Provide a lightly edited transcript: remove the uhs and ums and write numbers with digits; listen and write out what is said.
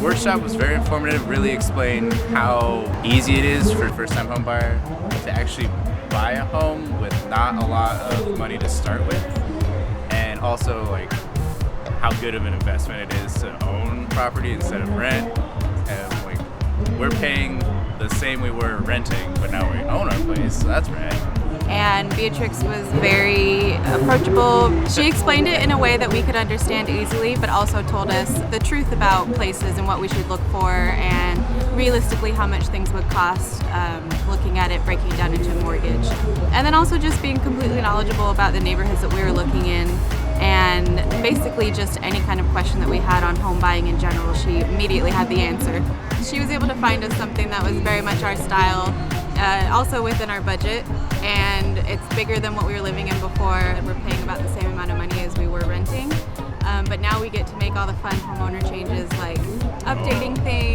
workshop was very informative, really explained how easy it is for a first-time home buyer to actually buy a home with not a lot of money to start with, and also like how good of an investment it is to own property instead of rent. And like we're paying the same we were renting, but now we own our place, so that's rad. And Beatrix was very approachable. She explained it in a way that we could understand easily, but also told us the truth about places and what we should look for, and realistically how much things would cost, looking at it, breaking it down into a mortgage. And then also just being completely knowledgeable about the neighborhoods that we were looking in, and basically just any kind of question that we had on home buying in general, she immediately had the answer. She was able to find us something that was very much our style, also within our budget, and it's bigger than what we were living in before, and we're paying about the same amount of money as we were renting. But now we get to make all the fun homeowner changes like updating things,